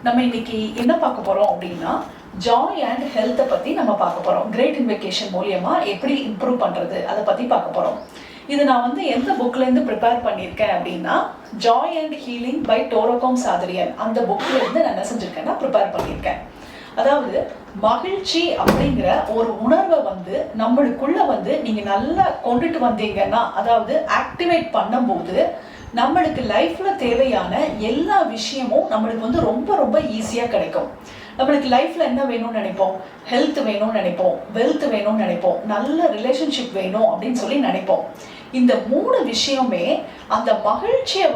நம்ம இன்னைக்கு என்ன பார்க்க போறோம் அப்படின்னா ஜாய் அண்ட் ஹெல்த்தை பத்தி நம்ம பார்க்க போறோம். கிரேட் இன்வெகேஷன் மூலியமா எப்படி இம்ப்ரூவ் பண்றது அதை பத்தி பார்க்க போறோம். இது நான் எந்த புக்ல இருந்து ப்ரிப்பேர் பண்ணியிருக்கேன் அப்படின்னா ஜாய் அண்ட் ஹீலிங் பை டோரோகாம் சாதரியன் அந்த புக்ல இருந்து நான் என்ன செஞ்சிருக்கேன்னா ப்ரிப்பேர் பண்ணியிருக்கேன். அதாவது மகிழ்ச்சி அப்படிங்கிற ஒரு உணர்வை நம்மளுக்குள்ள நீங்க நல்லா கொண்டுட்டு வந்தீங்கன்னா, அதாவது ஆக்டிவேட் பண்ணும்போது நம்மளுக்கு லைஃப்ல தேவையான எல்லா விஷயமும் நம்மளுக்கு ரொம்ப ரொம்ப ஈஸியா கிடைக்கும். நம்மளுக்கு லைஃப்ல என்ன வேணும்னு நினைப்போம்? ஹெல்த் வேணும்னு நினைப்போம், வெல்த் வேணும்னு நினைப்போம், நல்ல ரிலேஷன்ஷிப் வேணும் அப்படின்னு சொல்லி நினைப்போம். இந்த 3 விஷயமே அந்த மகிழ்ச்சியை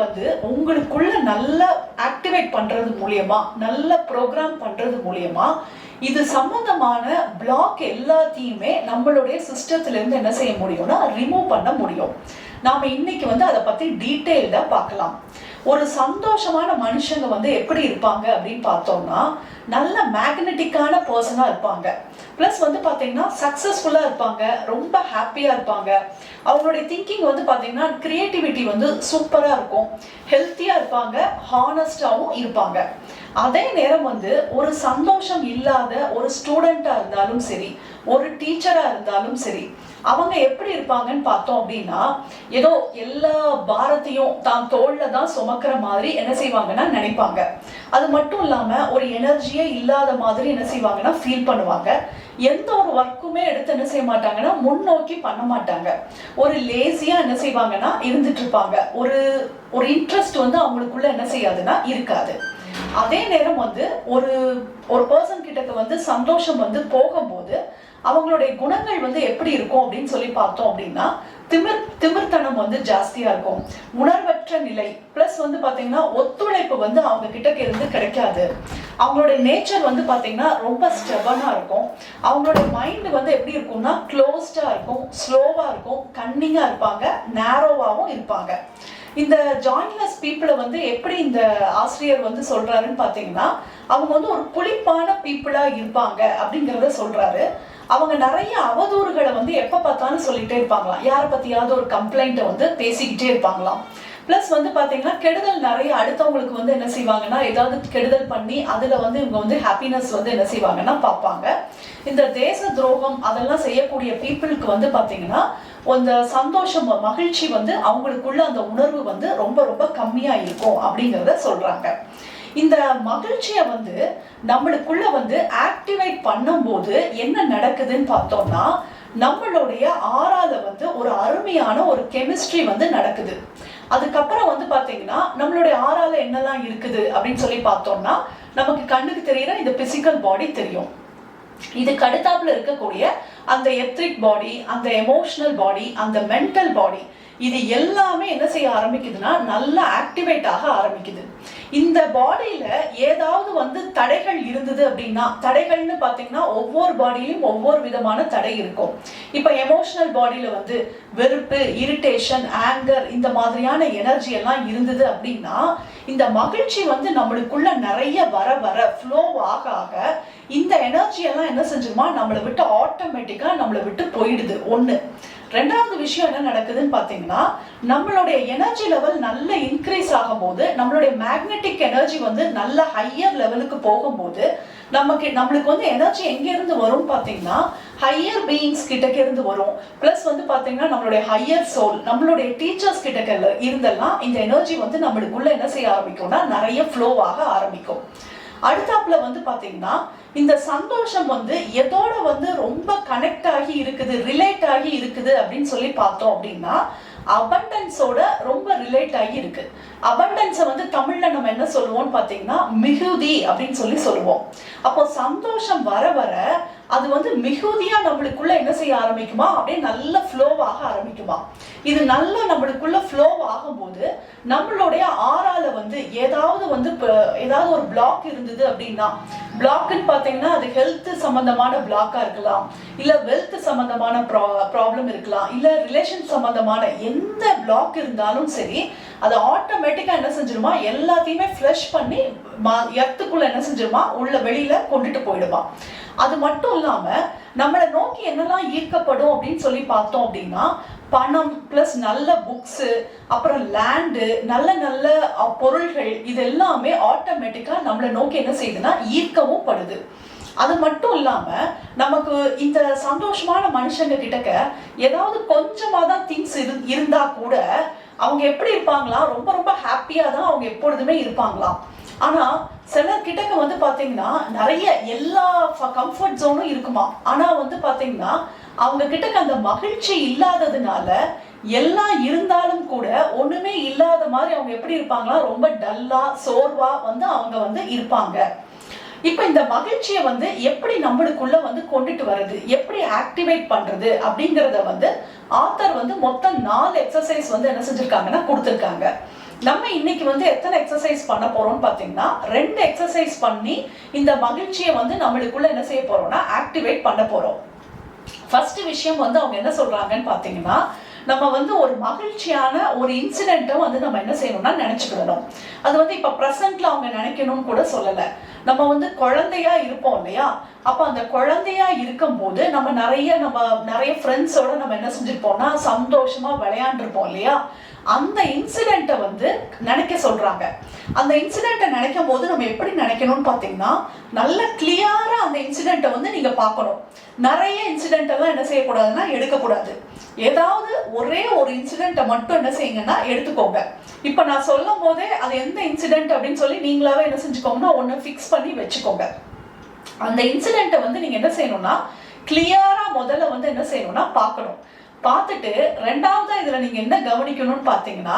உங்களுக்குள்ள நல்லா ஆக்டிவேட் பண்றது மூலியமா, நல்ல ப்ரோக்ராம் பண்றது மூலியமா இது சம்பந்தமான பிளாக் எல்லாத்தையுமே நம்மளுடைய சிஸ்டத்துல இருந்து என்ன செய்ய முடியும்னா ரிமூவ் பண்ண முடியும். நாம இன்னைக்கு அதை பத்தி டீட்டெயில்டா பார்க்கலாம். ஒரு சந்தோஷமான மனுஷங்க எப்படி இருப்பாங்க அப்படின்னு பார்த்தோம்னா நல்ல மேக்னெட்டிக்கான பர்சனா இருப்பாங்க. பிளஸ் பாத்தீங்கன்னா சக்சஸ்ஃபுல்லா இருப்பாங்க, ரொம்ப ஹாப்பியா இருப்பாங்க. அவங்களுடைய திங்கிங் பாத்தீங்கன்னா கிரியேட்டிவிட்டி சூப்பரா இருக்கும், ஹெல்த்தியா இருப்பாங்க, ஹானஸ்டாவும் இருப்பாங்க. அதே நேரம் ஒரு சந்தோஷம் இல்லாத ஒரு ஸ்டூடெண்டா இருந்தாலும் சரி, ஒரு டீச்சரா இருந்தாலும் சரி, அவங்க எப்படி இருப்பாங்கன்னு பார்த்தோம் அப்படின்னா ஏதோ எல்லா பாரத்தையும் தான் தோல்ல தான் சுமக்கிற மாதிரி என்ன செய்வாங்கன்னா நினைப்பாங்க. அது மட்டும் இல்லாம ஒரு எனர்ஜியே இல்லாத மாதிரி என்ன செய்வாங்கன்னா ஃபீல் பண்ணுவாங்க. எந்த ஒரு ஒர்க்குமே எடுத்து என்ன செய்ய மாட்டாங்கன்னா முன்னோக்கி பண்ண மாட்டாங்க. ஒரு லேசியா என்ன செய்வாங்கன்னா இருந்துட்டு இருப்பாங்க. ஒரு இன்ட்ரெஸ்ட் அவங்களுக்குள்ள என்ன செய்யாதுன்னா இருக்காது. அதே நேரம் ஒரு பர்சன் கிட்ட சந்தோஷம் போகும்போது அவங்களுடைய குணங்கள் எப்படி இருக்கும் அப்படின்னு சொல்லி பார்த்தோம் அப்படின்னா திமிர்த்தனம் ஜாஸ்தியா இருக்கும், உணர்வற்ற நிலை. பிளஸ் பாத்தீங்கன்னா ஒத்துழைப்பு அவங்க கிட்ட இருந்து கிடைக்காது. அவங்களுடைய நேச்சர் பாத்தீங்கன்னா ரொம்ப ஸ்டெபனா இருக்கும். அவங்களுடைய மைண்ட் எப்படி இருக்கும்னா க்ளோஸ்டா இருக்கும், ஸ்லோவா இருக்கும், கன்னிங்கா இருப்பாங்க, நேரோவாவும் இருப்பாங்க. இந்த ஜாயின்லெஸ் பீப்புளை எப்படி இந்த ஆசிரியர் சொல்றாருன்னு பாத்தீங்கன்னா அவங்க ஒரு புளிப்பான பீப்புளா இருப்பாங்க அப்படிங்கிறத சொல்றாரு. அவங்க நிறைய அவதூறுகளை எப்ப பார்த்தாலும் சொல்லிட்டே இருப்பாங்களாம். யாரை பத்தியாவது ஒரு கம்ப்ளைண்ட்டை பேசிக்கிட்டே இருப்பாங்களாம். பிளஸ் பாத்தீங்கன்னா கெடுதல் நிறைய அடுத்தவங்களுக்கு என்ன செய்வாங்கன்னா ஏதாவது கெடுதல் பண்ணி அதுல இவங்க ஹாப்பினஸ் என்ன செய்வாங்கன்னா பார்ப்பாங்க. இந்த தேச துரோகம் அதெல்லாம் செய்யக்கூடிய பீப்புளுக்கு பாத்தீங்கன்னா அந்த சந்தோஷம் மகிழ்ச்சி அவங்களுக்குள்ள அந்த உணர்வு ரொம்ப ரொம்ப கம்மியா இருக்கும் அப்படிங்கிறத சொல்றாங்க. இந்த மகிழ்ச்சியை நம்மளுக்குள்ள ஆக்டிவேட் பண்ணும்போது என்ன நடக்குதுன்னு பார்த்தோம்னா நம்மளுடைய ஆறால ஒரு அருமையான ஒரு கெமிஸ்ட்ரி நடக்குது. அதுக்கப்புறம் பாத்தீங்கன்னா நம்மளுடைய ஆறால என்னெல்லாம் இருக்குது அப்படின்னு சொல்லி பார்த்தோம்னா நமக்கு கண்ணுக்கு தெரியற இந்த பிசிக்கல் பாடி தெரியும். இதுக்கு அடுத்தாப்புல இருக்கக்கூடிய அந்த எத்ரிக் பாடி, அந்த எமோஷனல் பாடி, அந்த மென்டல் பாடி, இது எல்லாமே என்ன செய்ய ஆரம்பிக்குதுன்னா நல்லா ஆக்டிவேட் ஆக ஆரம்பிக்குது. இந்த பாடியில ஏதாவது தடைகள் இருந்தது அப்படின்னா, தடைகள்னு பாத்தீங்கன்னா ஒவ்வொரு பாடியிலும் ஒவ்வொரு விதமான தடை இருக்கும். இப்ப எமோஷனல் பாடியில வெறுப்பு, இரிட்டேஷன், ஆங்கர் இந்த மாதிரியான எனர்ஜி எல்லாம் இருந்தது அப்படின்னா இந்த மகிழ்ச்சி நம்மளுக்குள்ள நிறைய வர வர ஃப்ளோ ஆக ஆக இந்த எனர்ஜி எல்லாம் என்ன செஞ்சிருமா நம்மளை விட்டு ஆட்டோமேட்டிக்கா நம்மளை விட்டு போயிடுது. ஒண்ணு. ரெண்டாவது விஷயம் என்ன நடக்குதுன்னு பாத்தீங்கன்னா நம்மளுடைய எனர்ஜி லெவல் நல்ல இன்க்ரீஸ் ஆகும் போது, நம்மளுடைய மேக்னெட்டிக் எனர்ஜி நல்ல ஹையர் லெவலுக்கு போகும்போது நம்மளுக்கு எனர்ஜி எங்க இருந்து வரும் பாத்தீங்கன்னா ஹையர் பீயிங்ஸ் கிட்ட இருந்து வரும். பிளஸ் பாத்தீங்கன்னா நம்மளுடைய ஹையர் சோல், நம்மளுடைய டீச்சர்ஸ் கிட்ட இருந்தெல்லாம் இந்த எனர்ஜி நம்மளுக்குள்ள என்ன செய்ய ஆரம்பிக்கும்னா நிறைய ஃப்ளோ ஆக ஆரம்பிக்கும். அடுத்தாப்புல பாத்தீங்கன்னா இந்த சந்தோஷம் எதோட ரொம்ப கனெக்ட் ஆகி இருக்குது, ரிலேட் ஆகி இருக்குது அப்படின்னு சொல்லி பார்த்தோம் அப்படின்னா அபண்டன்ஸோட ரொம்ப ரிலேட் ஆகி இருக்கு. அபண்டன்ஸை தமிழ்ல நம்ம என்ன சொல்லுவோம்னு பாத்தீங்கன்னா மிகுதி அப்படின்னு சொல்லி சொல்லுவோம். அப்போ சந்தோஷம் வர வர அது மிகுதியா நம்மளுக்குள்ள என்ன செய்ய ஆரம்பிக்குமா அப்படியே நல்ல ஃப்ளோ ஆக ஆரம்பிக்குமா. இது நல்லா நம்மளுக்குள்ள ஃப்ளோ ஆகும்போது நம்மளுடைய ஆறால ஏதாவது ஒரு பிளாக் இருந்தது அப்படின்னா, பிளாக்னு பாத்தீங்கன்னா அது ஹெல்த் சம்பந்தமான பிளாக்கா இருக்கலாம், இல்ல வெல்த் சம்பந்தமான ப்ராப்ளம் இருக்கலாம், இல்ல ரிலேஷன் சம்பந்தமான எந்த பிளாக் இருந்தாலும் சரி அது ஆட்டோமேட்டிக்கா என்ன செஞ்சிருமா எல்லாத்தையுமே ஃப்ளஷ் பண்ணி எர்த்துக்குள்ள என்ன செஞ்சிருமா உள்ள வெளியில கொண்டுட்டு போயிடுமா. அது மட்டும் இல்லாம நம்மளை நோக்கி என்னெல்லாம் ஈர்க்கப்படும் அப்படின்னு சொல்லி பார்த்தோம் அப்படின்னா பணம் பிளஸ் நல்ல புக்ஸு, அப்புறம் லேண்டு, நல்ல நல்ல பொருள்கள், இது எல்லாமே ஆட்டோமேட்டிக்கா நம்மளை நோக்கி என்ன செய்யுதுன்னா ஈர்க்கவும் படுது. அது மட்டும் இல்லாம நமக்கு இந்த சந்தோஷமான மனுஷங்க கிட்டக்க ஏதாவது கொஞ்சமா தான் திங்ஸ் இருந்தா கூட அவங்க எப்படி இருப்பாங்களாம், ரொம்ப ரொம்ப ஹாப்பியா தான் அவங்க எப்பொழுதுமே இருப்பாங்களாம். ஆனா சிலர் கிட்டக்க வந்து பாத்தீங்கன்னா நிறைய எல்லா கம்ஃபர்ட் ஜோனும் இருக்குமா, ஆனா வந்து பாத்தீங்கன்னா அவங்க கிட்டக்க அந்த மகிழ்ச்சி இல்லாததுனால எல்லாம் இருந்தாலும் கூட ஒண்ணுமே இல்லாத மாதிரி அவங்க எப்படி இருப்பாங்களா, ரொம்ப டல்லா சோர்வா வந்து அவங்க வந்து இருப்பாங்க. இப்ப இந்த மகிழ்ச்சியை வந்து எப்படி நம்மளுக்குள்ள வந்து கொண்டுட்டு வருது, எப்படி ஆக்டிவேட் பண்றது அப்படிங்கறத வந்து ஆத்தர் வந்து மொத்தம் 4 எக்ஸசைஸ் வந்து என்ன செஞ்சிருக்காங்கன்னா கொடுத்திருக்காங்க. நம்ம இன்னைக்கு வந்து எத்தனை எக்ஸசைஸ் பண்ண போறோம்னு பாத்தீங்கன்னா 2 எக்ஸசைஸ் பண்ணி இந்த மகிழ்ச்சியை வந்து நம்மளுக்குள்ள என்ன செய்ய போறோம்னா ஆக்டிவேட் பண்ண போறோம். ஃபர்ஸ்ட் விஷயம் வந்து அவங்க என்ன சொல்றாங்கன்னு பாத்தீங்கன்னா, நம்ம வந்து ஒரு மகிழ்ச்சியான ஒரு இன்சிடென்ட்டை வந்து நம்ம என்ன செய்யணும்னா நினைச்சுக்கிடணும். அது வந்து இப்ப பிரசன்ட்ல அவங்க நினைக்கணும்னு கூட சொல்லல. நம்ம வந்து குழந்தையா இருப்போம் இல்லையா, அப்ப அந்த குழந்தையா இருக்கும் போது நம்ம நிறைய ஃப்ரெண்ட்ஸோட நம்ம என்ன செஞ்சிருப்போம்னா சந்தோஷமா விளையாண்டுருப்போம் இல்லையா, அந்த இன்சிடென்ட்டை வந்து நினைக்க சொல்றாங்க. அந்த இன்சிடென்ட்டை நினைக்கும் போது நம்ம எப்படி நினைக்கணும்னு பாத்தீங்கன்னா, நல்ல கிளியரா அந்த இன்சிடென்ட்டை வந்து நீங்க பார்க்கணும். நிறைய இன்சிடென்ட் எல்லாம் என்ன செய்யக்கூடாதுன்னா எடுக்கக்கூடாது. ஏதாவது ஒரே ஒரு இன்சிடென்ட்டை மட்டும் என்ன செய்யுங்கன்னா எடுத்துக்கோங்க. இப்ப நான் சொல்லும் போதே அது எந்த இன்சிடென்ட் அப்படின்னு சொல்லி நீங்களாவே என்ன செஞ்சுக்கோங்கன்னா ஒன்னு ஃபிக்ஸ் பண்ணி வச்சுக்கோங்க. அந்த இன்சிடென்ட்டை வந்து நீங்க என்ன செய்யணும்னா கிளியரா முதல்ல வந்து என்ன செய்யணும்னா பார்க்கணும். பார்த்துட்டு ரெண்டாவதா இதுல நீங்க என்ன கவனிக்கணும்னு பாத்தீங்கன்னா,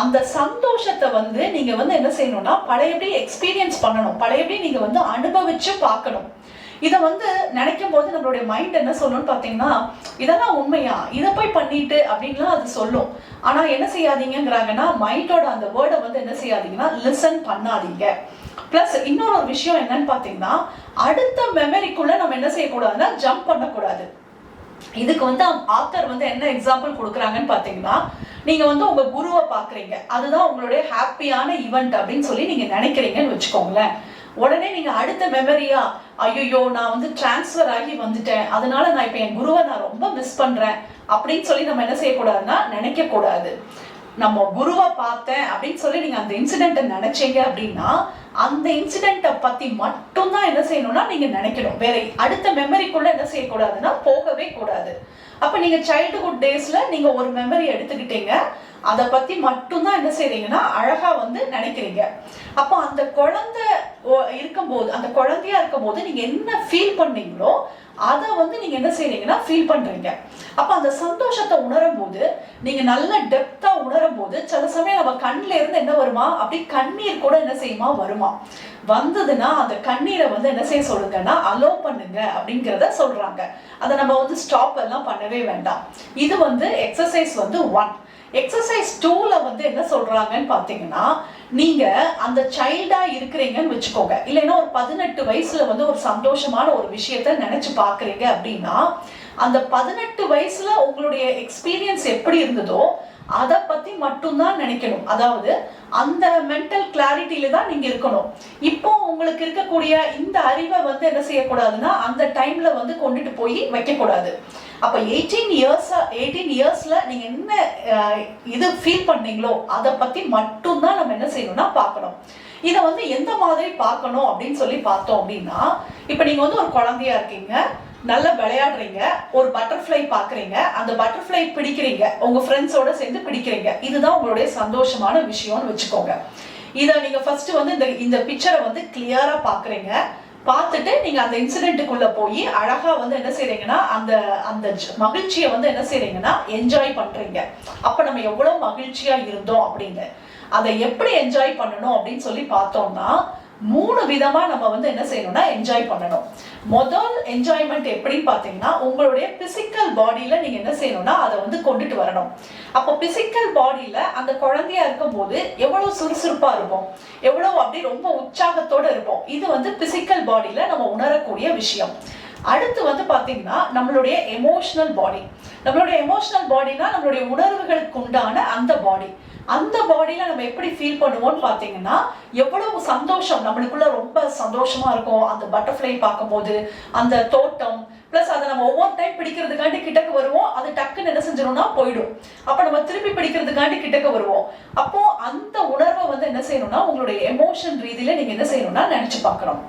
அந்த சந்தோஷத்தை வந்து நீங்க வந்து என்ன செய்யணும்னா பழையபடி எக்ஸ்பீரியன்ஸ் பண்ணணும், பழையபடி நீங்க வந்து அனுபவிச்சு பார்க்கணும். இதை வந்து நினைக்கும் போது நம்மளுடைய மைண்ட் என்ன சொல்லணும்னு பாத்தீங்கன்னா, இதெல்லாம் உண்மையா, இதை போய் பண்ணிட்டு அப்படின்லாம் அது சொல்லும். ஆனா என்ன செய்யாதீங்கிறாங்கன்னா மைண்டோட அந்த வேர்டை வந்து என்ன செய்யாதீங்கன்னா லிசன் பண்ணாதீங்க. பிளஸ் இன்னொரு விஷயம் என்னன்னு பாத்தீங்கன்னா, அடுத்த மெமரிக்குள்ள நம்ம என்ன செய்யக்கூடாதுன்னா ஜம்ப் பண்ணக்கூடாது. இதுக்கு வந்து ஆத்தர் வந்து என்ன எக்ஸாம்பிள் கொடுக்குறாங்கன்னு பாத்தீங்கன்னா, நீங்க வந்து உங்க குருவை பாக்குறீங்க, அதுதான் உங்களுடைய ஹாப்பியான ஈவெண்ட் அப்படின்னு சொல்லி நீங்க நினைக்கிறீங்கன்னு வச்சுக்கோங்களேன். உடனே நீங்க அடுத்த மெமரியா, ஐயோ நான் வந்து டிரான்ஸ்ஃபர் ஆகி வந்துட்டேன், அதனால நான் இப்ப என் குருவை நான் ரொம்ப மிஸ் பண்றேன் அப்படின்னு சொல்லி நம்ம என்ன செய்யக்கூடாதுன்னா நினைக்க கூடாது. நம்ம குருவை பார்த்தேன் அப்படின்னு சொல்லி நீங்க அந்த இன்சிடென்ட்டை நினைச்சீங்க அப்படின்னா அந்த இன்சிடென்ட்டை பத்தி மட்டும் தான் என்ன செய்யணும்னா நீங்க நினைக்கணும். வேற அடுத்த மெமரிக்குள்ள என்ன செய்யக்கூடாதுன்னா போகவே கூடாது. அப்ப நீங்க சைல்டுஹுட் டேஸ்ல நீங்க ஒரு மெமரி எடுத்துக்கிட்டீங்க, அதை பத்தி மட்டும்தான் என்ன செய்றீங்கன்னா அழகா வந்து நினைக்கிறீங்க. அப்போ அந்த குழந்தை இருக்கும்போது, அந்த குழந்தையா இருக்கும்போது நீங்க என்ன ஃபீல் பண்ணீங்களோ அதை வந்து நீங்க என்ன செய்றீங்கன்னா ஃபீல் பண்றீங்க. அப்ப அந்த சந்தோஷத்தை உணரும் போது, நீங்க நல்ல டெப்தா உணரும் போது சில சமயம் நம்ம கண்ணுல இருந்து என்ன வருமா, அப்படி கண்ணீர் கூட என்ன செய்யுமா வருமா, வந்ததுன்னா அந்த கண்ணீரை வந்து என்ன செய்ய சொல்லுங்கன்னா அலோ பண்ணுங்க அப்படிங்கிறத சொல்றாங்க. அதை நம்ம வந்து ஸ்டாப் எல்லாம் பண்ணவே வேண்டாம். இது வந்து எக்ஸசைஸ் வந்து 1. எக்ஸசைஸ் 2ல வந்து என்ன சொல்றாங்கன்னு பாத்தீங்கன்னா, நீங்க அந்த சைல்டா இருக்கிறீங்கன்னு வச்சுக்கோங்க, இல்லைன்னா ஒரு 18 வயசுல வந்து ஒரு சந்தோஷமான ஒரு விஷயத்த நினைச்சு பாக்குறீங்க அப்படின்னா, அந்த 18 வயசுல உங்களுடைய எக்ஸ்பீரியன்ஸ் எப்படி இருந்ததோ அதை பத்தி மட்டும்தான் நினைக்கணும். அதாவது அந்த மென்டல் கிளாரிட்டியில தான் நீங்க இருக்கணும். இப்போ உங்களுக்கு இருக்கக்கூடிய இந்த அறிவை வந்து என்ன செய்யக்கூடாதுன்னா அந்த டைம்ல வந்து கொண்டுட்டு போய் வைக்க கூடாது. அப்ப 18 இயர்ஸ்ல நீங்க என்ன இது ஃபீல் பண்ணீங்களோ அதை பத்தி மட்டும்தான் நம்ம என்ன செய்யணும்னா பார்க்கணும். இதை வந்து எந்த மாதிரி பார்க்கணும் அப்படின்னு சொல்லி பார்த்தோம் அப்படின்னா, இப்ப நீங்க வந்து ஒரு குழந்தையா இருக்கீங்க, நல்லா விளையாடுறீங்க, ஒரு பட்டர்ஃப்ளை பாக்குறீங்க, அந்த பட்டர்ஃப்ளை பிடிக்கிறீங்க, உங்க ஃப்ரெண்ட்ஸோட சேர்ந்து பிடிக்கிறீங்க, இதுதான் உங்களுடைய சந்தோஷமான விஷயம்னு வச்சுக்கோங்க. இதை நீங்க ஃபர்ஸ்ட் வந்து இந்த பிக்சரை வந்து கிளியரா பாக்குறீங்க. பார்த்துட்டு நீங்க அந்த இன்சிடென்ட்டுக்குள்ள போய் அழகா வந்து என்ன செய்றீங்கன்னா அந்த அந்த மகிழ்ச்சியை வந்து என்ன செய்றீங்கன்னா என்ஜாய் பண்றீங்க. அப்ப நம்ம எவ்வளவு மகிழ்ச்சியா இருந்தோம் அப்படின்னு அதை எப்படி என்ஜாய் பண்ணணும் அப்படின்னு சொல்லி பார்த்தோம்னா 3 விதமா நம்ம வந்து என்ன செய்யணும்னா என்ஜாய் பண்ணணும். முதல் என்ஜாய்மெண்ட் எப்படின்னு பாத்தீங்கன்னா, உங்களுடைய பிசிக்கல் பாடியில நீங்க என்ன செய்யணும்னா அதை வந்து கொண்டுட்டு வரணும். அப்போ பிசிக்கல் பாடியில அந்த குழந்தையா இருக்கும் போது எவ்வளவு சுறுசுறுப்பா இருக்கும், எவ்வளவு அப்படி ரொம்ப உற்சாகத்தோட இருப்போம். இது வந்து பிசிக்கல் பாடியில நம்ம உணரக்கூடிய விஷயம். அடுத்து வந்து பாத்தீங்கன்னா நம்மளுடைய எமோஷனல் பாடி. நம்மளுடைய எமோஷனல் பாடினா நம்மளுடைய உணர்வுகளுக்கு உண்டான அந்த பாடி. அந்த பாடியில நம்ம எப்படி ஃபீல் பண்ணுவோம்னு பாத்தீங்கன்னா, எவ்வளவு சந்தோஷம் நம்மளுக்குள்ள ரொம்ப சந்தோஷமா இருக்கும் அந்த பட்டர்ஃப்ளை பார்க்கும்போது, அந்த தோட்டம் பிளஸ் அதை நம்ம ஒவ்வொரு டைம் பிடிக்கிறதுக்காண்டி கிட்டக்கு வருவோம், அது டக்குன்னு என்ன செஞ்சிடும்னா போயிடும். அப்ப நம்ம திருப்பி பிடிக்கிறதுக்காண்டி கிட்டக்கு வருவோம். அப்போ அந்த உணர்வை வந்து என்ன செய்யணும்னா உங்களுடைய எமோஷன் ரீதியில நீங்க என்ன செய்யணும்னா நினைச்சு பார்க்கணும்.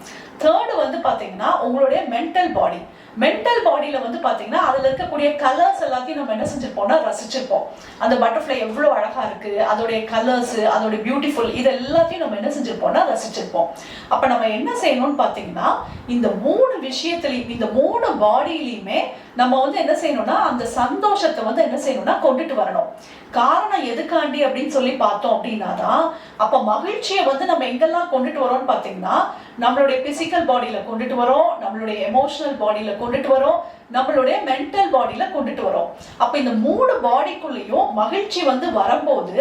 தேர்டு வந்து பாத்தீங்கன்னா உங்களுடைய மென்டல் பாடி. மென்டல் பாடியில வந்து பாத்தீங்கன்னா அதுல இருக்கக்கூடிய கலர்ஸ் எல்லாத்தையும் நம்ம என்ன செஞ்சிருப்போம்னா ரசிச்சிருப்போம். அந்த பட்டர்ஃப்ளை எவ்வளவு அழகா இருக்கு, அதோடைய கலர்ஸ், அதோடைய பியூட்டிஃபுல், இது எல்லாத்தையும் நம்ம என்ன செஞ்சிருப்போம்னா ரசிச்சிருப்போம். அப்ப நம்ம என்ன செய்யணும்னு பாத்தீங்கன்னா இந்த 3 விஷயத்திலையும், இந்த 3 பாடியிலையுமே நம்ம வந்து என்ன செய்யணும்னா அந்த சந்தோஷத்தை வந்து என்ன செய்யணும்னா கொண்டுட்டு வரணும். காரணம் எதுக்காண்டி அப்படின்னு சொல்லி பார்த்தோம் அப்படின்னாதான், அப்ப மகிழ்ச்சியை வந்து நம்ம எங்கெல்லாம் கொண்டுட்டு வரோம்னு பாத்தீங்கன்னா நம்மளுடைய பிசிக்கல் பாடியில கொண்டுட்டு வரோம், நம்மளுடைய எமோஷனல் பாடியில கொண்டுட்டு வரோம், நம்மளுடைய மென்டல் பாடியில கொண்டுட்டு வரோம். அப்ப இந்த 3 பாடிக்குள்ளேயும் மகிழ்ச்சி வந்து வரும்போது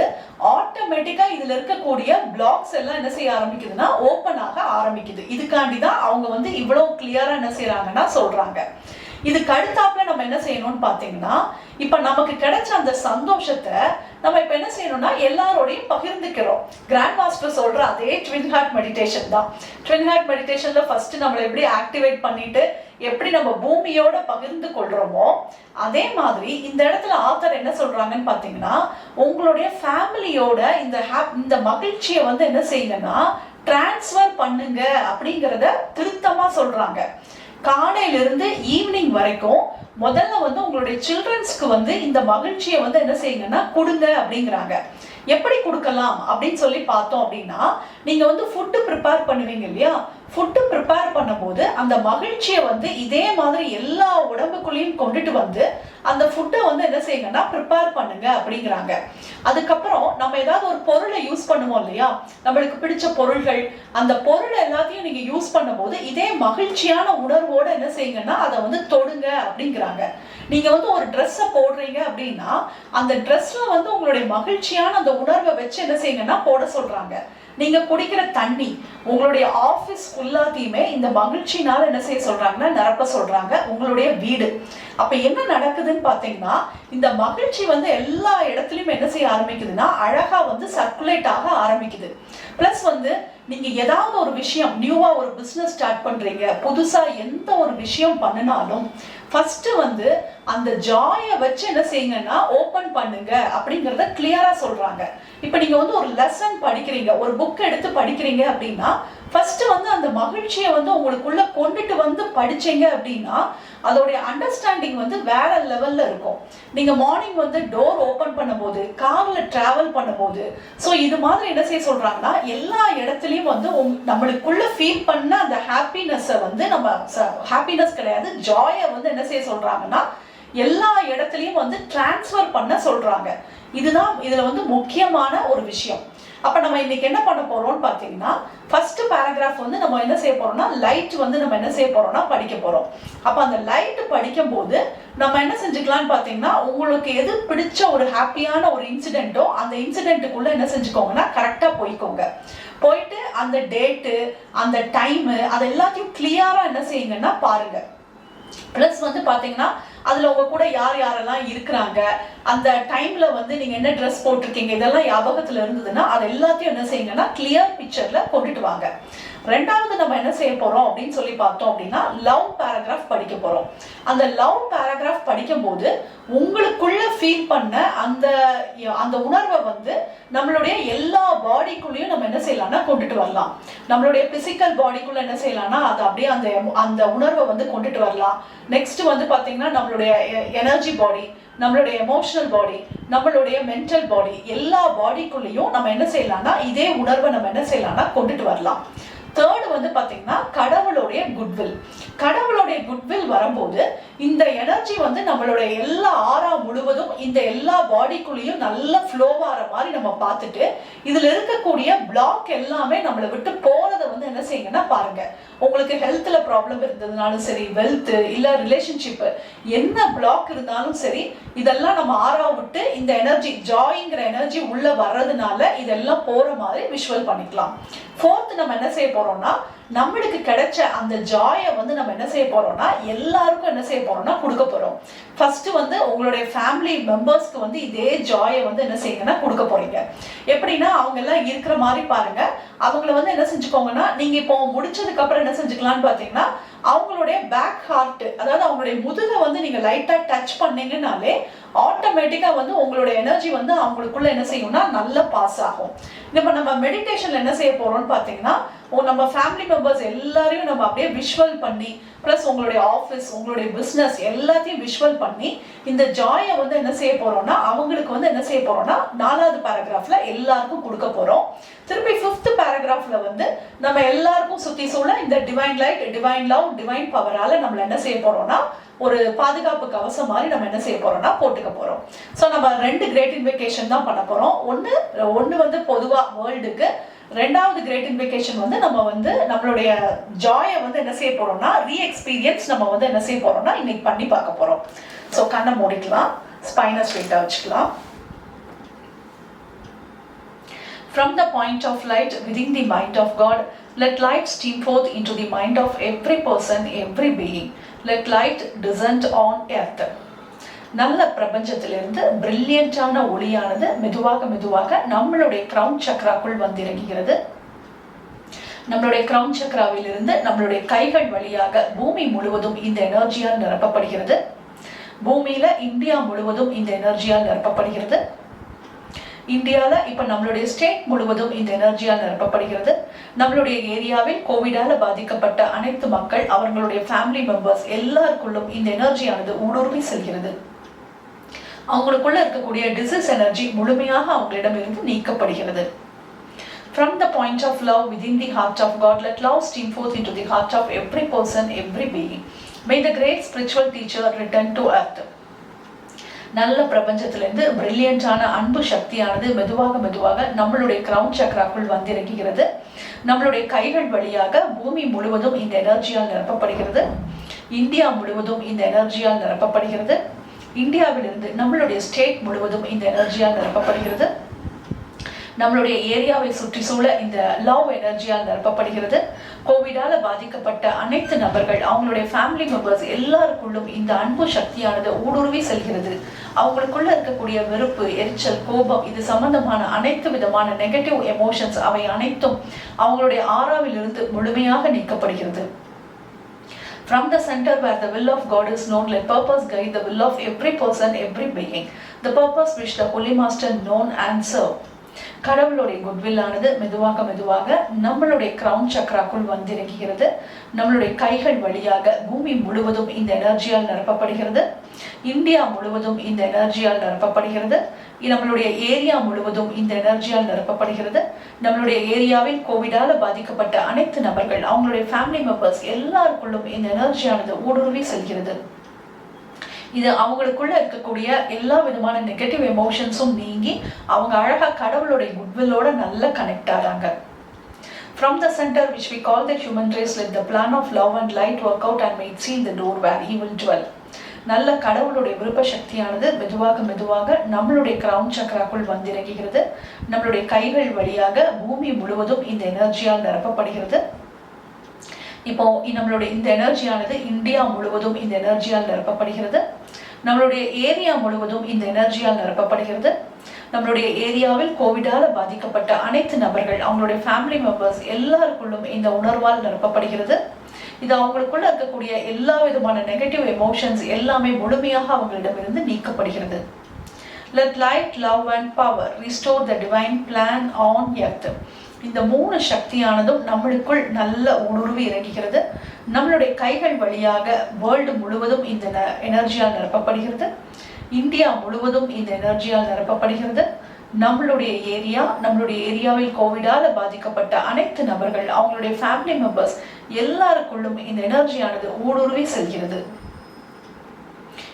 ஆட்டோமேட்டிக்கா இதுல இருக்கக்கூடிய பிளாக்ஸ் எல்லாம் என்ன செய்ய ஆரம்பிக்குதுன்னா ஓபன் ஆக ஆரம்பிக்குது. இதுக்காண்டிதான் அவங்க வந்து இவ்வளவு கிளியரா என்ன செய்யறாங்கன்னா சொல்றாங்க. இதுக்கு அடுத்தாப்புல நம்ம என்ன செய்யணும்னு பாத்தீங்கன்னா, இப்ப நமக்கு கிடைச்ச அந்த சந்தோஷத்தை நம்ம இப்ப என்ன செய்யணும்னா எல்லாரோடையும் பகிர்ந்துக்கிறோம். கிராண்ட் மாஸ்டர் சொல்ற அதே ட்வின் ஹார்ட் மெடிடேஷன் தான். ட்வின் ஹார்ட் மெடிடேஷன்ல ஃபர்ஸ்ட் நம்மளை எப்படி ஆக்டிவேட் பண்ணிட்டு எப்படி நம்ம பூமியோட பகிர்ந்து கொள்றோமோ அதே மாதிரி இந்த இடத்துல ஆத்தர் என்ன சொல்றாங்கன்னு பாத்தீங்கன்னா, உங்களுடைய ஃபேமிலியோட இந்த மகிழ்ச்சியை வந்து என்ன செய்யுங்கன்னா டிரான்ஸ்ஃபர் பண்ணுங்க அப்படிங்கறத திருத்தமா சொல்றாங்க. காலையிலிருந்து ஈவினிங் வரைக்கும் முதல்ல வந்து உங்களுடைய சில்ட்ரன்ஸ்க்கு வந்து இந்த மகிழ்ச்சியை வந்து என்ன செய்யுங்கன்னா கொடுங்க அப்படிங்கிறாங்க. எப்படி கொடுக்கலாம் அப்படின்னு சொல்லி பார்த்தோம் அப்படின்னா, நீங்க வந்து ஃபுட்டு ப்ரிப்பேர் பண்ணுவீங்க இல்லையா, ஃபுட்டு ப்ரிப்பேர் பண்ணும்போது அந்த மகிழ்ச்சியை வந்து இதே மாதிரி எல்லா உடம்புக்குள்ளேயும் கொண்டுட்டு வந்து அந்த ஃபுட்டை வந்து என்ன செய்யுங்கன்னா ப்ரிப்பேர் பண்ணுங்க அப்படிங்கிறாங்க. அதுக்கப்புறம் நம்ம ஏதாவது ஒரு பொருளை யூஸ் பண்ணுவோம் இல்லையா, நம்மளுக்கு பிடிச்ச பொருள்கள், அந்த பொருளை எல்லாத்தையும் நீங்க யூஸ் பண்ணும்போது இதே மகிழ்ச்சியான உணர்வோட என்ன செய்யுங்கன்னா அதை வந்து தொடுங்க அப்படிங்கிறாங்க. நீங்க வந்து ஒரு ட்ரெஸ்ஸை போடுறீங்க அப்படின்னா அந்த ட்ரெஸ்ல வந்து உங்களுடைய மகிழ்ச்சியான அந்த உணர்வை வச்சு என்ன செய்யுங்கன்னா போட சொல்றாங்க. நீங்க குடிக்கிற தண்ணி, உங்களுடைய ஆபீஸ் ஃபுல்லாத்தையுமே இந்த மகிழ்ச்சினால என்ன செய்ய சொல்றாங்கன்னா நிரப்ப சொல்றாங்க. உங்களுடைய வீடு, அப்ப என்ன நடக்குதுன்னு பாத்தீங்கன்னா இந்த மகிழ்ச்சி வந்து எல்லா இடத்துலயும் என்ன செய்ய ஆரம்பிக்குதுன்னா அழகா வந்து சர்க்குலேட் ஆக ஆரம்பிக்குது. பிளஸ் வந்து நீங்க ஏதாவது ஒரு விஷயம் நியூவா ஒரு பிசினஸ் ஸ்டார்ட் பண்றீங்க, புதுசா எந்த ஒரு விஷயம் பண்ணினாலும் ஃபர்ஸ்ட் வந்து அந்த ஜாயை வச்சு என்ன செய்யுங்கன்னா ஓபன் பண்ணுங்க அப்படிங்கறத கிளியரா சொல்றாங்க. இப்ப நீங்க வந்து ஒரு லெசன் படிக்கிறீங்க, ஒரு புக் எடுத்து படிக்கிறீங்க அப்படின்னா ஃபர்ஸ்ட் வந்து அந்த மகிழ்ச்சியை வந்து உங்களுக்குள்ள கொண்டுட்டு வந்து படிச்சீங்க அப்படின்னா அதோடைய அண்டர்ஸ்டாண்டிங் வந்து வேற லெவல்ல இருக்கும். நீங்க மார்னிங் வந்து டோர் ஓபன் பண்ணும்போது, கார்ல டிராவல் பண்ணும்போது, ஸோ இது மாதிரி என்ன செய்ய சொல்றாங்கன்னா எல்லா இடத்துலயும் வந்து நம்மளுக்குள்ள ஃபீல் பண்ண அந்த ஹாப்பினஸை வந்து நம்ம ஹாப்பினஸ் கிடையாது ஜாயை வந்து என்ன செய்ய சொல்றாங்கன்னா எல்லா இடத்துலயும் வந்து டிரான்ஸ்ஃபர் பண்ண சொல்றாங்க. இதுதான் இதுல வந்து முக்கியமான ஒரு விஷயம். அப்ப நம்ம இன்னைக்கு என்ன பண்ண போறோம்னு பாத்தீங்கன்னா ஃபர்ஸ்ட் பேராகிராஃப் வந்து நம்ம என்ன செய்ய போறோம்னா லைட் வந்து நம்ம என்ன செய்ய போறோம்னா படிக்க போறோம். அப்ப அந்த லைட் படிக்கும் போது நம்ம என்ன செஞ்சுக்கலாம்னு பாத்தீங்கன்னா உங்களுக்கு எது பிடிச்ச ஒரு ஹாப்பியான ஒரு இன்சிடென்ட்டோ அந்த இன்சிடென்ட்டுக்குள்ள என்ன செஞ்சுக்கோங்கன்னா கரெக்டா போயிட்டு அந்த டேட்டு, அந்த டைம், அது எல்லாத்தையும் கிளியரா என்ன செய்யுங்கன்னா பாருங்க. பிளஸ் வந்து பாத்தீங்கன்னா அதுல உங்க கூட யார் யாரெல்லாம் இருக்கிறாங்க, அந்த டைம்ல வந்து நீங்க என்ன ட்ரெஸ் போட்டிருக்கீங்க, இதெல்லாம் ஞாபகத்துல இருந்ததுன்னா அது எல்லாத்தையும் என்ன செய்யுங்கன்னா கிளியர் பிக்சர்ல கொண்டுட்டு வாங்க. ரெண்டாவது நம்ம என்ன செய்ய போறோம் அப்படின்னு சொல்லி பார்த்தோம் அப்படின்னா லவ் பேராகிராஃப் படிக்க போறோம். அந்த லவ் பேராகிராஃப் படிக்கும் போது உங்களுக்குள்ள ஃபீல் பண்ண அந்த உணர்வை வந்து நம்மளுடைய எல்லா பாடிக்குள்ளேயும் நம்ம என்ன செய்யலாம்னா கொண்டுட்டு வரலாம். நம்மளுடைய பிசிக்கல் பாடிக்குள்ள என்ன செய்யலாம்னா அது அப்படியே அந்த உணர்வை வந்து கொண்டுட்டு வரலாம். நெக்ஸ்ட் வந்து பாத்தீங்கன்னா நம்மளுடைய எனர்ஜி பாடி, நம்மளுடைய எமோஷனல் பாடி, நம்மளுடைய மென்டல் பாடி, எல்லா பாடிக்குள்ளேயும் நம்ம என்ன செய்யலாம்னா இதே உணர்வை நம்ம என்ன செய்யலாம்னா கொண்டுட்டு வரலாம். தேர்டு வந்து பாத்தீங்கன்னா கடவுளுடைய குட்வில் வரும்போது இந்த எனர்ஜி வந்து நம்மளுடைய எல்லா ஆறா முழுவதும் இந்த எல்லா பாடிக்குள்ளேயும் நல்ல ஃப்ளோ ஆகிற மாதிரி நம்ம பார்த்துட்டு இதுல இருக்கக்கூடிய பிளாக் எல்லாமே நம்மளை விட்டு போறதை வந்து என்ன செய்யுங்கன்னா பாருங்க. உங்களுக்கு ஹெல்த்ல ப்ராப்ளம் இருந்ததுனாலும் சரி, வெல்த் இல்ல ரிலேஷன்ஷிப் என்ன பிளாக் இருந்தாலும் சரி, இதெல்லாம் நம்ம ஆறா விட்டு இந்த எனர்ஜி ஜாய்ங்கிற எனர்ஜி உள்ள வர்றதுனால இதெல்லாம் போற மாதிரி விஷுவல் பண்ணிக்கலாம். ஃபோர்த் நம்ம என்ன செய்ய போறோம்னா நம்மளுக்கு கிடைச்ச அந்த ஜாயை வந்து நம்ம என்ன செய்ய போறோம்னா எல்லாருக்கும் என்ன செய்ய போறோம்னா கொடுக்க போறோம். ஃபர்ஸ்ட் வந்து உங்களுடைய ஃபேமிலி மெம்பர்ஸ்க்கு வந்து இதே ஜாயை வந்து என்ன செய்யுங்கன்னா கொடுக்க போறீங்க. எப்படின்னா அவங்க எல்லாம் இருக்கிற மாதிரி பாருங்க, அவங்கள வந்து என்ன செஞ்சுக்கோங்கன்னா நீங்க இப்போ முடிச்சதுக்கு அப்புறம் என்ன செஞ்சுக்கலாம்னு பாத்தீங்கன்னா அவங்களுடைய பேக் ஹார்ட், அதாவது அவங்களுடைய முதுகை வந்து நீங்க லைட்டா டச் பண்ணீங்கன்னாலே ஆட்டோமேட்டிக்கா வந்து உங்களோட எனர்ஜி வந்து அவங்களுக்குள்ள என்ன செய்யும்னா நல்லா பாஸ் ஆகும். நம்ம மெடிடேஷன்ல என்ன செய்ய போறோம்னு பாத்தீங்கன்னா நம்ம ஃபேமிலி மெம்பர்ஸ் எல்லாரையும் நம்ம அப்படியே விஷுவல் பண்ணி, பிளஸ் உங்களுடைய ஆஃபீஸ், உங்களுடைய பிஸ்னஸ் எல்லாத்தையும் விஷுவல் பண்ணி இந்த ஜாயை வந்து என்ன செய்ய போறோம்னா அவங்களுக்கு வந்து என்ன செய்ய போறோம்னா 4வது பேராகிராஃப்ல எல்லாருக்கும் கொடுக்க போறோம். திருப்பி 5th பேராகிராஃப்ல வந்து நம்ம எல்லாருக்கும் சுத்தி சூழ இந்த divine light, divine love, divine பவரால நம்மள என்ன செய்ய போறோம்னா ஒரு பாதுகாப்பு கவசம் மாதிரி நம்ம என்ன செய்ய போறோம்னா போட்டுக்க போறோம். ஸோ நம்ம 2 கிரேட் இன்வெகேஷன் தான் பண்ண போறோம். ஒன்னு வந்து பொதுவா வேர்ல்டுக்கு, 2வது கிரேட் இன்வெகேஷன் வந்து நம்ம வந்து நம்மளுடைய ஜாயை வந்து என்ன செய்ய போறோம்னா ரீஎக்ஸ்பீரியன்ஸ் நம்ம வந்து என்ன செய்ய போறோம்னா இன்னைக்கு பண்ணி பார்க்க போறோம். ஸோ கண்ணை மூடிக்கலாம், ஸ்பைனை ஸ்ட்ரெயிட்டா வச்சுக்கலாம். From the point of light within the mind of God, let light stream forth into the mind of every person, every being. Let light descend on earth. நல்ல பிரபஞ்சத்திலிருந்து பிரில்லியண்டான ஒளியானது மெதுவாக மெதுவாக நம்மளுடைய கிரவுன் சக்ராக்குள் வந்து இறங்குகிறது. நம்மளுடைய கிரவுன் சக்ராவிலிருந்து நம்மளுடைய கைகள் வழியாக பூமி முழுவதும் இந்த எனர்ஜியால் நிரப்பப்படுகிறது. பூமியில இந்தியா முழுவதும் இந்த எனர்ஜியால் நிரப்பப்படுகிறது. இந்தியால இப்ப நம்மளுடைய ஸ்டேட் முழுவதும் இந்த எனர்ஜியால் நிரப்பப்படுகிறது. நம்மளுடைய ஏரியாவில் கோவிடால பாதிக்கப்பட்ட அனைத்து மக்கள், அவர்களுடைய ஃபேமிலி மெம்பர்ஸ் எல்லாருக்குள்ளும் இந்த எனர்ஜியானது ஊடுருவி செல்கிறது. அவங்களுக்குள்ள இருக்கக்கூடிய டிசீஸ் எனர்ஜி முழுமையாக அவங்களிடம் இருந்து நீக்கப்படுகிறது. From the point of love within the heart of God, let love stream forth into the heart of every person, every being. May the great spiritual teacher return to earth. நல்ல பிரபஞ்சத்திலிருந்து பிரில்லியண்டான அன்பு சக்தியானது மெதுவாக மெதுவாக நம்மளுடைய crown சக்ராக்குள் வந்திறங்குகிறது. நம்மளுடைய கைகள் வழியாக பூமி முழுவதும் இந்த எனர்ஜியால் நிரப்பப்படுகிறது. இந்தியா முழுவதும் இந்த எனர்ஜியால் நிரப்பப்படுகிறது. இந்தியாவிலிருந்து நம்மளுடைய ஸ்டேட் முழுவதும் இந்த எனர்ஜியால் நிரப்பப்படுகிறது. நம்மளுடைய ஏரியாவை சுற்றி சூழ இந்த லவ் எனர்ஜியால் நிரப்பப்படுகிறது. கோவிடால பாதிக்கப்பட்ட அனைத்து நபர்கள், அவங்களுடைய ஃபேமிலி மெம்பர்ஸ் எல்லாருக்குள்ளும் இந்த அன்பு சக்தியானது ஊடுருவி செல்கிறது. அவங்களுக்குள்ள இருக்கக்கூடிய வெறுப்பு, எரிச்சல், கோபம், இது சம்பந்தமான அனைத்து விதமான நெகட்டிவ் எமோஷன்ஸ் அவை அனைத்தும் அவங்களுடைய ஆறாவிலிருந்து முழுமையாக நீக்கப்படுகிறது. From the center where the will of God is known, let purpose guide the will of every person, every being. The purpose which the Holy Master known and serve. கடவுளுடைய goodwill ஆனது மெதுவாக மெதுவாக நம்மளுடைய கிரவுன் சக்ராக்குள் வந்திறங்குகிறது. நம்மளுடைய கைகள் வழியாக பூமி முழுவதும் இந்த எனர்ஜியால் நிரப்பப்படுகிறது. இந்தியா முழுவதும் இந்த எனர்ஜியால் நிரப்பப்படுகிறது. நம்மளுடைய ஏரியா முழுவதும் இந்த எனர்ஜியால் நிரப்பப்படுகிறது. நம்மளுடைய ஏரியாவில் கோவிடால பாதிக்கப்பட்ட அனைத்து நபர்கள், அவங்களுடைய ஃபேமிலி மெம்பர்ஸ் எல்லாருக்குள்ளும் இந்த எனர்ஜியானது ஊடுருவி செல்கிறது. இது அவங்களுக்குள்ள இருக்கக்கூடிய எல்லா விதமான நெகட்டிவ் எமோஷன்ஸும் நீங்கி அவங்க அழகா கடவுளுடைய குட்வில்லோட நல்ல connect ஆறாங்க. From the center which we call the human race, let the plan of love and light work out and may it seal the door where he will dwell. நல்ல கடவுளுடைய விருப்ப சக்தியானது மெதுவாக மெதுவாக நம்மளுடைய கிரவுன் சக்ராக்குள் வந்திறங்குகிறது. நம்மளுடைய கைகள் வழியாக பூமி முழுவதும் இந்த எனர்ஜியால் நிரப்பப்படுகிறது. இப்போ நம்மளுடைய இந்த எனர்ஜியானது இந்தியா முழுவதும் இந்த எனர்ஜியால் நிரப்பப்படுகிறது. நம்மளுடைய ஏரியா முழுவதும் இந்த எனர்ஜியால் நிரப்பப்படுகிறது. நம்மளுடைய ஏரியாவில் கோவிடால பாதிக்கப்பட்ட அனைத்து நபர்கள், அவங்களுடைய ஃபேமிலி மெம்பர்ஸ் எல்லாருக்குள்ளும் இந்த உணர்வால் நிரப்பப்படுகிறது. இது அவங்களுக்குள்ள இருக்கக்கூடிய எல்லா விதமான நெகட்டிவ் எமோஷன்ஸ் எல்லாமே முழுமையாக அவங்களிடமிருந்து நீக்கப்படுகிறது. Let light, love and power restore the divine plan on earth. இந்த 3 சக்தியானதும் நம்மளுக்குள் நல்ல ஊடுருவி இறங்குகிறது. நம்மளுடைய கைகள் வழியாக வேர்ல்டு முழுவதும் இந்த எனர்ஜியால் நிரப்பப்படுகிறது. இந்தியா முழுவதும் இந்த எனர்ஜியால் நிரப்பப்படுகிறது. நம்மளுடைய ஏரியாவில் கோவிடால பாதிக்கப்பட்ட அனைத்து நபர்கள், அவங்களுடைய ஃபேமிலி மெம்பர்ஸ் எல்லாருக்குள்ளும் இந்த எனர்ஜியானது ஊடுருவி செல்கிறது.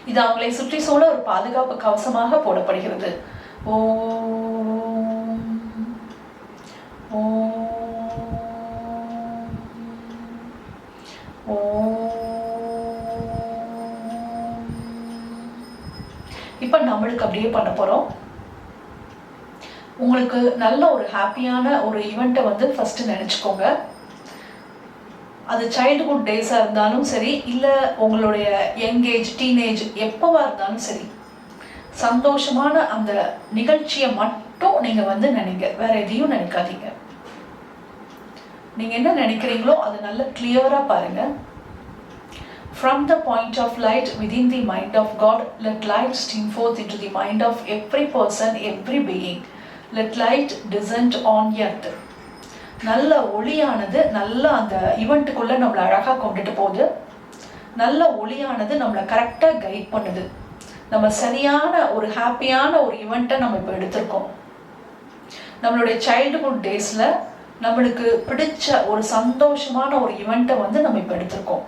இது அவங்களை சுற்றி சூழ ஒரு பாதுகாப்பு கவசமாக போடப்படுகிறது. இப்ப நம்மளுக்கு அப்படியே பண்ண போறோம். உங்களுக்கு நல்ல ஒரு ஹாப்பியான ஒரு ஈவெண்ட்டை வந்து ஃபர்ஸ்ட் நினைச்சுக்கோங்க. அது சைல்டுஹுட் டேஸாக இருந்தாலும் சரி, இல்லை உங்களுடைய யங்கேஜ் டீனேஜ் எப்போவா இருந்தாலும் சரி, சந்தோஷமான அந்த நிகழ்ச்சியை மட்டும் நீங்கள் வந்து நினைங்க, வேற எதையும் நினைக்காதீங்க. நீங்கள் என்ன நினைக்கிறீங்களோ அது நல்ல கிளியராக பாருங்க. From the point of light within the mind of God, let light stream forth into the mind of every person, every being. Let light descend on earth. நல்ல ஒளியானது நல்ல அந்த ஈவெண்ட்டுக்குள்ளே நம்மளை அழகாக கொண்டுட்டு போகுது. நல்ல ஒளியானது நம்மளை கரெக்டாக கைட் பண்ணுது. நம்ம சரியான ஒரு ஹாப்பியான ஒரு ஈவெண்ட்டை நம்ம இப்போ எடுத்திருக்கோம். நம்மளுடைய சைல்டுஹுட் டேஸில் நம்மளுக்கு பிடிச்ச ஒரு சந்தோஷமான ஒரு ஈவெண்ட்டை வந்து நம்ம இப்போ எடுத்திருக்கோம்.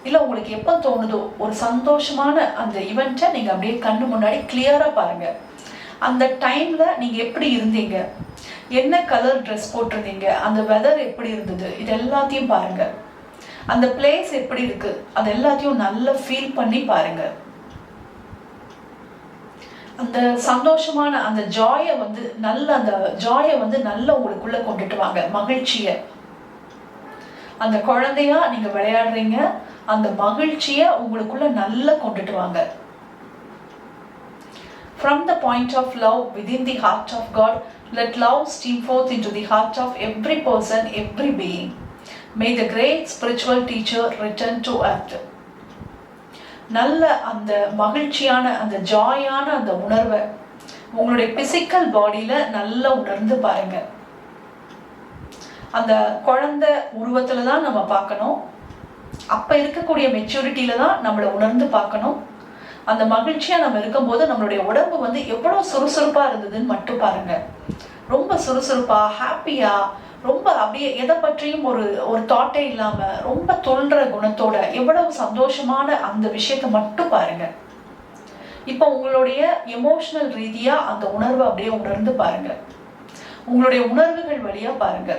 இல்லை உங்களுக்கு எப்போ தோணுதோ ஒரு சந்தோஷமான அந்த ஈவெண்ட்டை நீங்கள் அப்படியே கண்ணு முன்னாடி கிளியராக பாருங்கள். அந்த டைமில் நீங்கள் எப்படி இருந்தீங்க, என்ன கலர் ட்ரெஸ் போட்டிருந்தீங்க, அந்த வெதர் எப்படி இருந்தது, இது எல்லாத்தையும் பாருங்கள். அந்த பிளேஸ் எப்படி இருக்குது, அது எல்லாத்தையும் நல்லா ஃபீல் பண்ணி பாருங்கள். அந்த சந்தோஷமான அந்த ஜாயை வந்து நல்ல உங்களுக்குள்ள கொண்டுட்டு வாங்க. மகிழ்ச்சியை, அந்த குழந்தையா நீங்க விளையாடுறீங்க, அந்த மகிழ்ச்சியை உங்களுக்குள்ள நல்லா கொண்டுட்டு வாங்க. From the point of love within the heart of God, let love stream forth into the heart of every person, every being. May the great spiritual teacher return to earth. நல்ல அந்த மகிழ்ச்சியான அந்த ஜாயான அந்த உணர்வை உங்களுடைய பிசிக்கல் பாடியில நல்லா உணர்ந்து பாருங்க. அந்த குழந்தை உருவத்துல தான் நம்ம பார்க்கணும். அப்ப இருக்கக்கூடிய மெச்சூரிட்டியில தான் நம்மளை உணர்ந்து பார்க்கணும். அந்த மகிழ்ச்சியா நம்ம இருக்கும்போது நம்மளுடைய உடம்பு வந்து எவ்வளவு சுறுசுறுப்பா இருந்ததுன்னு மட்டும் பாருங்க. ரொம்ப சுறுசுறுப்பா, ஹாப்பியா, ரொம்ப அப்படியே எதை பற்றியும் ஒரு தாட்டே இல்லாம ரொம்ப தொல்ற குணத்தோட எவ்வளவு சந்தோஷமான அந்த விஷயத்தை மட்டும் பாருங்க. இப்போ உங்களுடைய எமோஷனல் ரீதியா அந்த உணர்வை அப்படியே உணர்ந்து பாருங்க. உங்களுடைய உணர்வுகள் வழியா பாருங்க.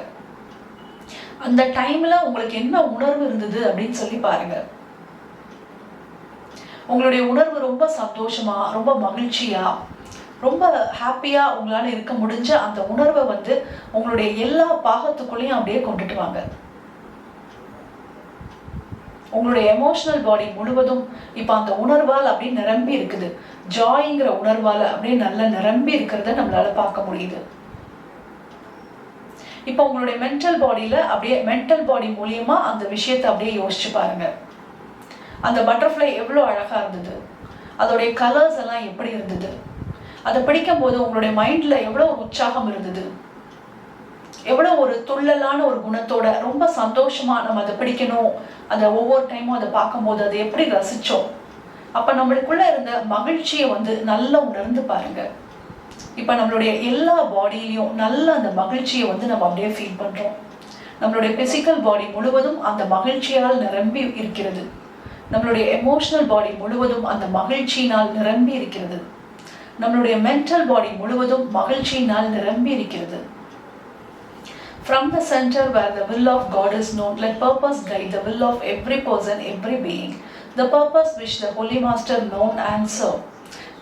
அந்த டைம்ல உங்களுக்கு என்ன உணர்வு இருந்தது அப்படின்னு சொல்லி பாருங்க. உங்களுடைய உணர்வு ரொம்ப சந்தோஷமா, ரொம்ப மகிழ்ச்சியா, ரொம்ப ஹாப்பியா உங்களால இருக்க முடிஞ்ச அந்த உணர்வை வந்து உங்களுடைய எல்லா பாகத்துக்குள்ளேயும் அப்படியே கொண்டுட்டு வாங்க. உங்களுடைய எமோஷனல் பாடி முழுவதும் இப்ப அந்த உணர்வால் அப்படியே நிரம்பி இருக்குது. ஜாய்ங்கிற உணர்வால அப்படியே நல்லா நிரம்பி இருக்கிறத நம்மளால பார்க்க முடியுது. இப்ப உங்களுடைய மென்டல் பாடி மூலியமா அந்த விஷயத்தை அப்படியே யோசிச்சு பாருங்க. அந்த பட்டர்ஃப்ளை எவ்வளவு அழகா இருந்தது, அதோடைய கலர்ஸ் எல்லாம் எப்படி இருந்தது, அதை பிடிக்கும் போது உங்களுடைய மைண்ட்ல எவ்வளவு உற்சாகம் இருந்தது, எவ்வளவு ஒரு துள்ளலான ஒரு குணத்தோட ரொம்ப சந்தோஷமா நம்ம அதை பிடிக்கணும், அதை ஒவ்வொரு டைமும் அதை பார்க்கும் போது அதை எப்படி ரசிச்சோம். அப்ப நம்மளுக்குள்ள இருந்த மகிழ்ச்சியை வந்து நல்லா உணர்ந்து பாருங்க. இப்ப நம்மளுடைய எல்லா பாடியிலையும் நல்ல அந்த மகிழ்ச்சியை வந்து நம்ம அப்படியே ஃபீல் பண்றோம். நம்மளுடைய பிசிக்கல் பாடி முழுவதும் அந்த மகிழ்ச்சியால் நிரம்பி இருக்கிறது. நம்மளுடைய எமோஷனல் பாடி முழுவதும் அந்த மகிழ்ச்சியினால் நிரம்பி இருக்கிறது. நம்மளுடைய மென்டல் பாடி முழுவதும் மகிழ்ச்சியினால் நிரம்பி இருக்கிறது. From the center where the will of God is known, let purpose guide the will of every person, every being. The purpose which the Holy Master known and serve.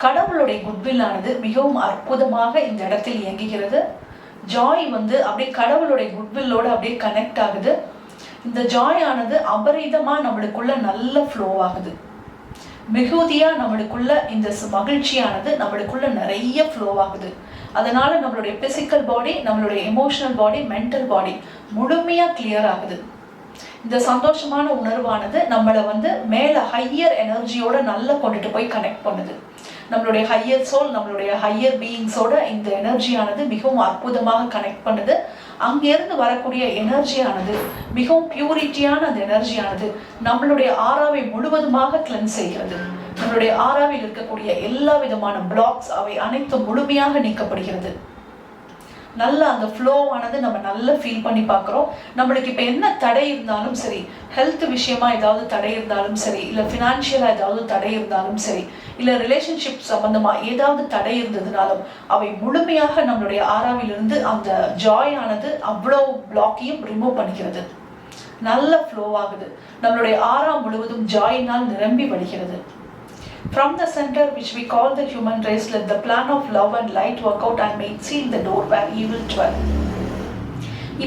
கடவுளுடைய goodwill ஆனது மிகவும் அற்புதமாக இந்த இடத்தில் இயங்குகிறது. ஜாய் வந்து அப்படியே கடவுளுடைய குட்வில்லோட அப்படியே கனெக்ட் ஆகுது. இந்த ஜாய் ஆனது அபரிதமா நம்மளுக்குள்ள நல்ல ஃப்ளோ ஆகுது. மிகுதியா நம்மளுக்குள்ள இந்த மகிழ்ச்சியானது நம்மளுக்குள்ள நிறைய ஃப்ளோ ஆகுது. அதனால நம்மளுடைய பிசிக்கல் பாடி, நம்மளுடைய எமோஷனல் பாடி, மென்டல் பாடி முழுமையா கிளியர் ஆகுது. இந்த சந்தோஷமான உணர்வானது நம்மளை வந்து மேல ஹையர் எனர்ஜியோட நல்லா கொண்டுட்டு போய் கனெக்ட் பண்ணுது. நம்மளுடைய ஹையர் சோல், நம்மளுடைய ஹையர் பீயிங்ஸோட இந்த எனர்ஜியானது மிகவும் அற்புதமாக கனெக்ட் பண்ணுது. அங்கிருந்து வரக்கூடிய எனர்ஜியானது மிகவும் பியூரிட்டியான அந்த எனர்ஜியானது நம்மளுடைய ஆறாவை முழுவதுமாக கிளென்ஸ் செய்கிறது. நம்மளுடைய ஆறாவில் இருக்கக்கூடிய எல்லா விதமான பிளாக்ஸ் அவை அனைத்தும் முழுமையாக நீக்கப்படுகிறது. நல்ல அந்த ஃப்ளோ ஆனது நம்ம நல்லா ஃபீல் பண்ணி பார்க்குறோம். நம்மளுக்கு இப்போ என்ன தடை இருந்தாலும் சரி, ஹெல்த் விஷயமா ஏதாவது தடை இருந்தாலும் சரி, இல்லை ஃபினான்ஷியலாக ஏதாவது தடை இருந்தாலும் சரி, இல்லை ரிலேஷன்ஷிப் சம்பந்தமா ஏதாவது தடை இருந்ததுனாலும் அவை முழுமையாக நம்மளுடைய ஆறாவிலிருந்து அந்த ஜாய் ஆனது அவ்வளோ பிளாக்கையும் ரிமூவ் பண்ணிக்கிறது. நல்ல ஃப்ளோ ஆகுது. நம்மளுடைய ஆறாம் முழுவதும் ஜாயினால் நிரம்பி வழிகிறது. From the center which we call the human race, let the plan of love and light work out and may seal the door where evil dwell.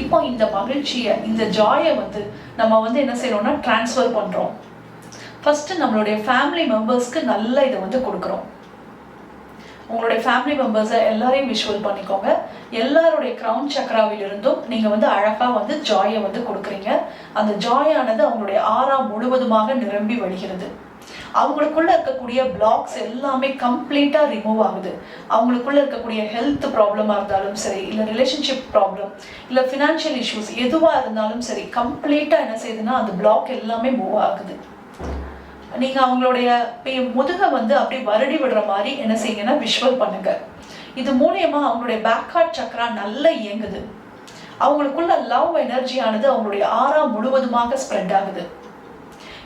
இப்போ இந்த மகிழ்ச்சியை, இந்த ஜாயை வந்து நம்ம வந்து என்ன செய்யறோம்னா டிரான்ஸ்ஃபர் பண்றோம். ஃபர்ஸ்ட் நம்மளுடைய ஃபேமிலி மெம்பர்ஸ்க்கு நல்ல இதை வந்து கொடுக்குறோம். உங்களுடைய ஃபேமிலி மெம்பர்ஸை எல்லாரையும் விஷுவல் பண்ணிக்கோங்க. எல்லாருடைய கிரவுன் சக்கராவிலிருந்தும் நீங்க வந்து அழகா வந்து ஜாயை வந்து கொடுக்குறீங்க. அந்த ஜாயானது அவங்களுடைய ஆறா முழுவதுமாக நிரம்பி வழிகிறது. அவங்களுக்குள்ள இருக்கக்கூடிய பிளாக்ஸ் எல்லாமே கம்ப்ளீட்டா ரிமூவ் ஆகுது. அவங்களுக்குள்ள இருக்கக்கூடிய ஹெல்த் ப்ராப்ளமா இருந்தாலும் சரி, இல்ல ரிலேஷன்ஷிப் ப்ராப்ளம், இல்ல ஃபினான்ஷியல் இஷ்யூஸ் எதுவா இருந்தாலும் சரி, கம்ப்ளீட்டா என்ன செய்யுதுன்னா அந்த பிளாக் எல்லாமே மூவ் ஆகுது. நீங்க அவங்களுடைய முதுகை வந்து அப்படி வருடி விடுற மாதிரி என்ன செய்யுங்கன்னா விஷுவல் பண்ணுங்க. இது மூலியமா அவங்களுடைய பேக் ஹார்ட் சக்கரா நல்லா இயங்குது. அவங்களுக்குள்ள லவ் எனர்ஜியானது அவங்களுடைய ஆறா முழுவதுமாக ஸ்ப்ரெட் ஆகுது.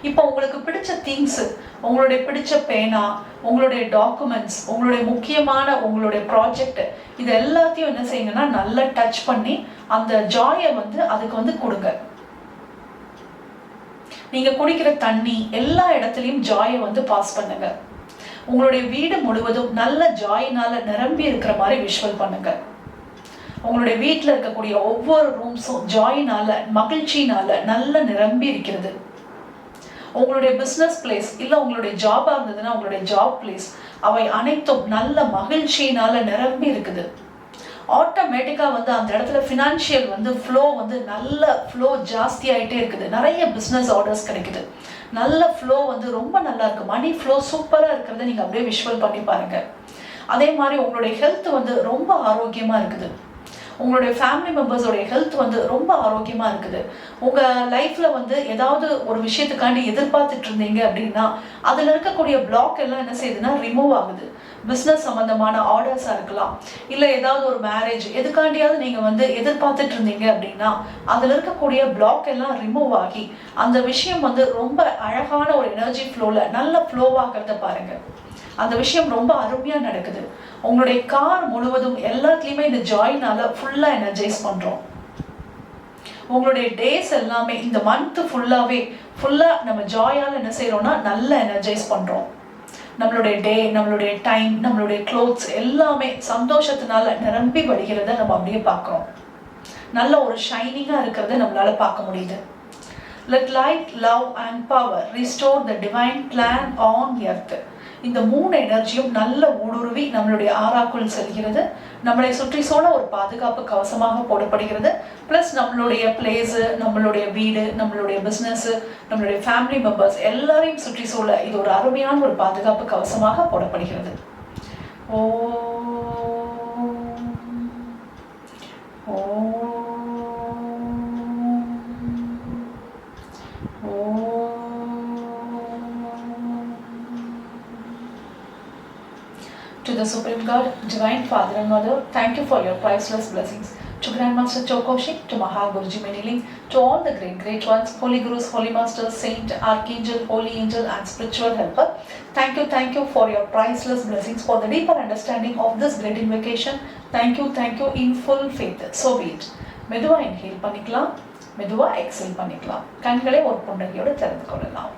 இப்போ உங்களுக்கு பிடிச்ச திங்ஸ், உங்களுடைய பிடிச்ச பேனா, உங்களுடைய டாக்குமெண்ட்ஸ், உங்களுடைய முக்கியமான உங்களுடைய ப்ராஜெக்ட், இது எல்லாத்தையும் என்ன செய்யுங்கன்னா நல்லா டச் பண்ணி அந்த ஜாயை வந்து அதுக்கு வந்து கொடுங்க. நீங்க குடிக்கிற தண்ணி எல்லா இடத்துலயும் ஜாயை வந்து பாஸ் பண்ணுங்க. உங்களுடைய வீடு முழுவதும் நல்ல ஜாயினால நிரம்பி இருக்கிற மாதிரி விஷுவல் பண்ணுங்க. உங்களுடைய வீட்டில் இருக்கக்கூடிய ஒவ்வொரு ரூம்ஸும் ஜாயினால, மகிழ்ச்சினால நல்ல நிரம்பி இருக்கிறது. உங்களுடைய பிஸ்னஸ் பிளேஸ் இல்லை உங்களுடைய ஜாபா இருந்ததுன்னா உங்களுடைய ஜாப் பிளேஸ், அவை அனைத்தும் நல்ல மகிழ்ச்சியினால நிரம்பி இருக்குது. ஆட்டோமேட்டிக்கா வந்து அந்த இடத்துல ஃபினான்ஷியல் வந்து ஃப்ளோ வந்து நல்ல ஃப்ளோ ஜாஸ்தி ஆகிட்டே இருக்குது. நிறைய பிஸ்னஸ் ஆர்டர்ஸ் கிடைக்குது. நல்ல ஃப்ளோ வந்து ரொம்ப நல்லா இருக்கு. மணி ஃப்ளோ சூப்பராக இருக்கிறத நீங்கள் அப்படியே விஷுவல் பண்ணி பாருங்க. அதே மாதிரி உங்களுடைய ஹெல்த் வந்து ரொம்ப ஆரோக்கியமா இருக்குது. உங்களுடைய ஃபேமிலி மெம்பர்ஸோடைய ஹெல்த் வந்து ரொம்ப ஆரோக்கியமா இருக்குது. உங்க லைஃப்ல வந்து ஏதாவது ஒரு விஷயத்துக்காண்டி எதிர்பார்த்துட்டு இருந்தீங்க அப்படின்னா அதுல இருக்கக்கூடிய பிளாக் எல்லாம் என்ன செய்யுதுன்னா ரிமூவ் ஆகுது. பிஸ்னஸ் சம்பந்தமான ஆர்டர்ஸா இருக்கலாம், இல்ல ஏதாவது ஒரு மேரேஜ் எதுக்காண்டியாவது நீங்க வந்து எதிர்பார்த்துட்டு இருந்தீங்க அப்படின்னா அதுல இருக்கக்கூடிய பிளாக் எல்லாம் ரிமூவ் ஆகி அந்த விஷயம் வந்து ரொம்ப அழகான ஒரு எனர்ஜி ஃப்ளோல நல்ல ஃப்ளோவாகிறத பாருங்க. அந்த விஷயம் ரொம்ப அருமையா நடக்குது. உங்களுடைய கார் முழுவதும் எல்லாத்துலயுமே இந்த ஜாயினால ஃபுல்லா எனர்ஜைஸ் பண்றோம். உங்களுடைய டேஸ் எல்லாமே இந்த மந்த் ஃபுல்லா நம்ம ஜாயால என்ன செய்யறோம்னா நல்ல எனர்ஜைஸ் பண்றோம். நம்மளுடைய டே, நம்மளுடைய டைம், நம்மளுடைய க்ளோத்ஸ் எல்லாமே சந்தோஷத்தினால நிரம்பி வழிகிறத நம்ம அப்படியே பார்க்கிறோம். நல்ல ஒரு ஷைனிங்கா இருக்கிறத நம்மளால பார்க்க முடியுது. Let light, love and power restore the divine plan on earth. இந்த 3 எனர்ஜியும் நல்ல ஊடுருவி நம்மளுடைய ஆறாக்குள் செல்கிறது. நம்மளை சுற்றி சூழ ஒரு பாதுகாப்பு கவசமாக போடப்படுகிறது. பிளஸ் நம்மளுடைய பிளேஸ், நம்மளுடைய வீடு, நம்மளுடைய பிஸ்னஸ், நம்மளுடைய ஃபேமிலி மெம்பர்ஸ் எல்லாரையும் சுற்றி சூழ இது ஒரு அருமையான ஒரு பாதுகாப்பு கவசமாக போடப்படுகிறது. ஓ To the Supreme God, Divine Father and Mother, thank you for your priceless blessings. To Grandmaster Chokoshi, to Mahaguruji Meniling, to all the great ones, Holy Gurus, Holy Masters, Saint, Archangel, Holy Angel and Spiritual Helper, thank you for your priceless blessings, for the deeper understanding of this great invocation. Thank you in full faith. So be it. மெதுவா inhale பண்ணிக்கலாம், மெதுவா exhale பண்ணிக்கலாம். கண்களை ஒரு புன்னகையோடு திறந்து கொள்ளலாம்.